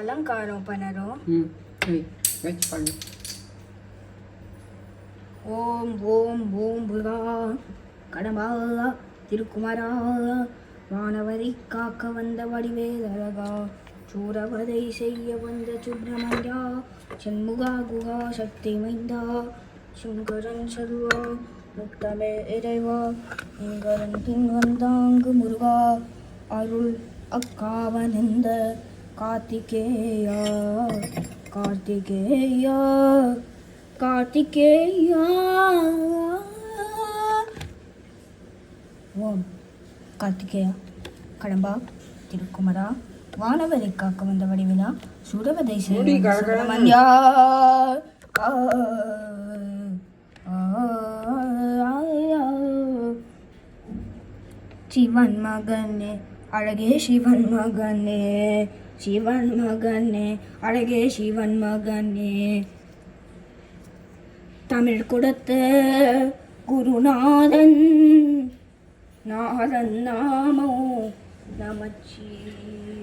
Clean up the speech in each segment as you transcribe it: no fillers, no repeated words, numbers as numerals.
அலங்காரம் பண்ணறோம். வெச்சு பண்ணு. ஓம் ஓம் ஓம் முருகா கடம்பா திருக்குமரா வானவரை காக்க வந்த வடிவேலழகா சூரவதை செய்ய வந்த சுப்பிரமணியா சண்முகா குகா சக்தி மைந்தா சுங்கரன் சருவா முத்தமே இறைவா இங்கரன் பின் வந்தாங்கு முருகா அருள் அக்காவனந்த கார்த்திகேயா கார்த்திகேயா கார்த்திகேயா. ஓம் கார்த்திகேயா கடம்பா திருக்குமரா வானவரை காக்க வந்த வடிவிலா சுரவதை சுப்பிரமணியா சிவன் மகனே அழகே சிவன் மகனே சிவன் மகனே அழகே சிவன் மகனே தமிழ் கொடுத்த குருநாதன் நாதன் நாமோ நமச்சிவாய.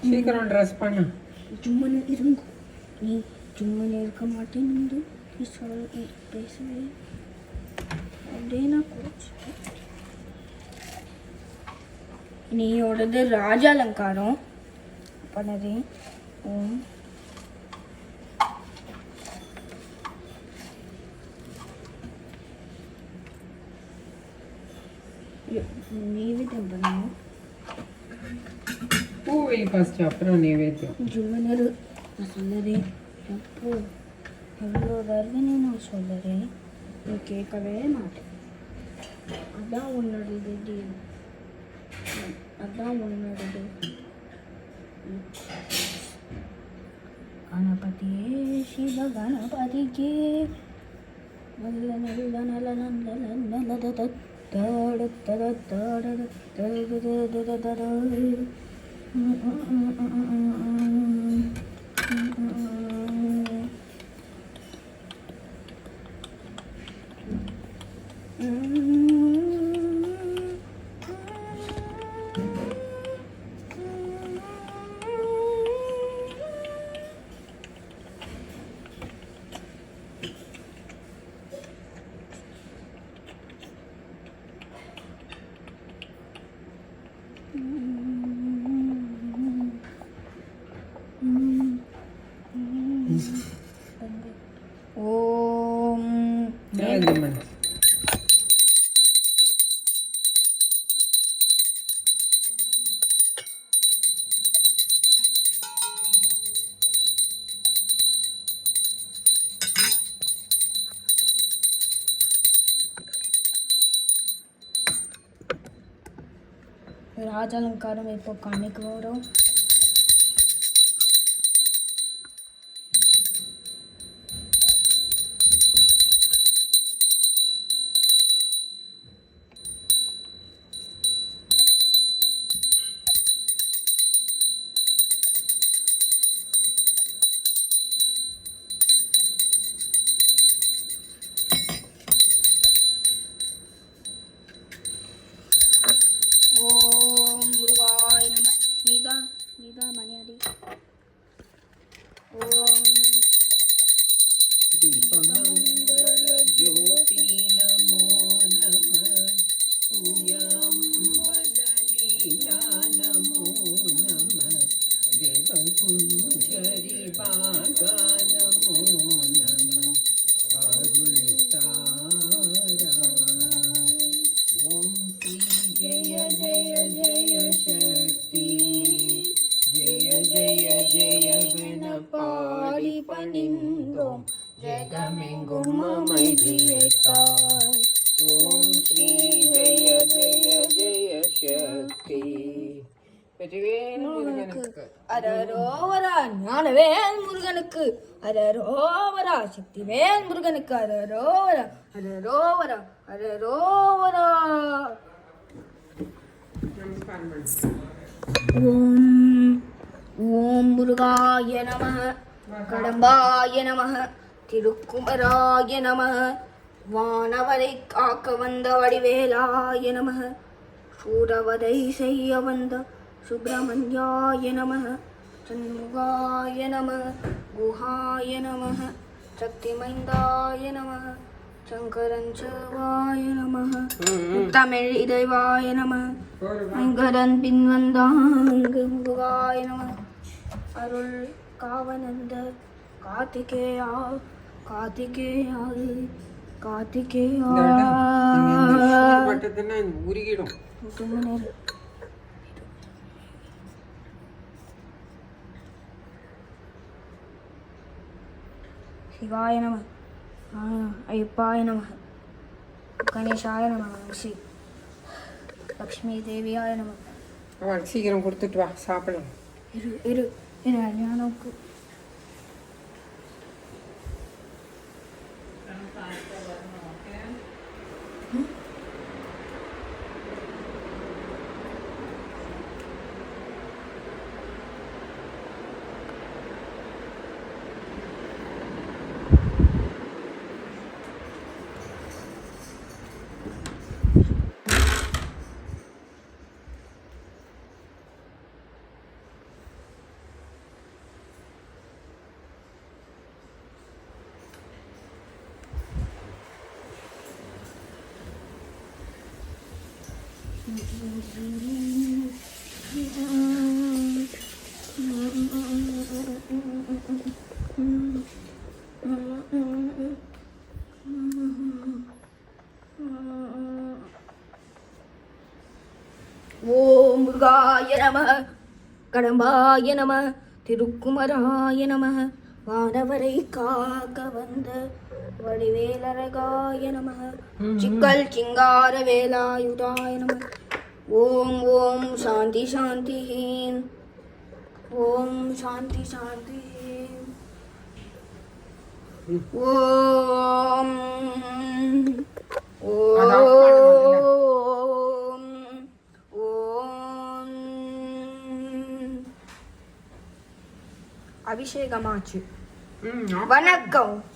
சீக்கிரம் ட்ரெஸ் பண்ணு. சும்மனே இருங்க, நீ சும்மனே இருக்க மாட்டேன் நீ பேசுவே அப்படியே நான் குறைச்சி. நீயோடது ராஜ அலங்காரம் பண்ணது. ஓம் நைவேத்தியம் பண்ணணும். பூவை ஃபர்ஸ்ட் அப்புறம் நைவேத்தியம். ஜும்மனர் நான் சொல்லுறேன் அப்போ எவ்வளோ வருதுன்னு நான் சொல்லுறேன், நீ கேட்கவே மாட்டேன். அதான் உன்னோடது டீல், அதான் உன்னோடது. கணபதியே சிவ கணபதிக்கே நல்ல நல்ல நல்ல நல்ல நல்ல தட தட தட தட. ஓம் ராஜாலங்காரம் இப்போ கண்ணுக்கு வரும். ஓம் முருகாய நம. நீதா மணியாடி. ஓம் தீபமங்கல ஜோதி நமோ நம பூயம்பலீலா நமோ நம தேவகுஞ்சரி பாகா நமோ நம அருள் தாரா. ஓம் ஸ்ரீ ஜெய ஜெய ஜெய சக்தி ஜெய ஜெய ஜெய வென பாடி பணிந்தோம் ஜெகமெங்கும் அமைதியைத்தாய். ஓம் ஸ்ரீ ஜெய ஜெய ஜெய சக்தி. வெற்றிவேல் முருகனுக்கு அரரோவரா, ஞானவேல் முருகனுக்கு அரரோவரா, சக்திவேல் முருகனுக்கு அரரோவரா, அரரோவரா, அரரோவரா. நமஸ்காரம். ஓம் ஓம் முருகாய நம, கடம்பாய நம, திருக்குமராய நம, வானவரை காக்க வந்த வடிவேலாய நம, சூரவதை செய்ய வந்த சுப்பிரமணியாய நம, சண்முகாய நம, குஹாய நம, சக்திமைந்தாய நம, சங்கரன் செல்வாய நம, தமிழ் இறைவாய நம, ஐங்கரன் பின் வந்தாங்க முருகாய நம, அருள் காவனந்த கார்த்திகேயா கார்த்திகேயா கார்த்திகேயா. உருகிடும். சிவாய நம, ஐயப்பாய நம, கணேசாய நம, ஸ்ரீ லக்ஷ்மி தேவியாய நம. அவன் சீக்கிரம் கொடுத்துட்டு வா, சாப்பிடலாம். இரு இரு இரு ஞானக்கு ஓம் முருகாய நம, கடம்பாய நம, திருக்குமராய நம, வானவரை காக்க வந்த வடிவேலரகாய நம, சிக்கல் சிங்கார வேலாயுதாய நம. ஓம் ஓம் சாந்தி சாந்தி, ஓம் சாந்தி சாந்தி, ஓம் அபிஷேகமாச்சு. வணக்கம்.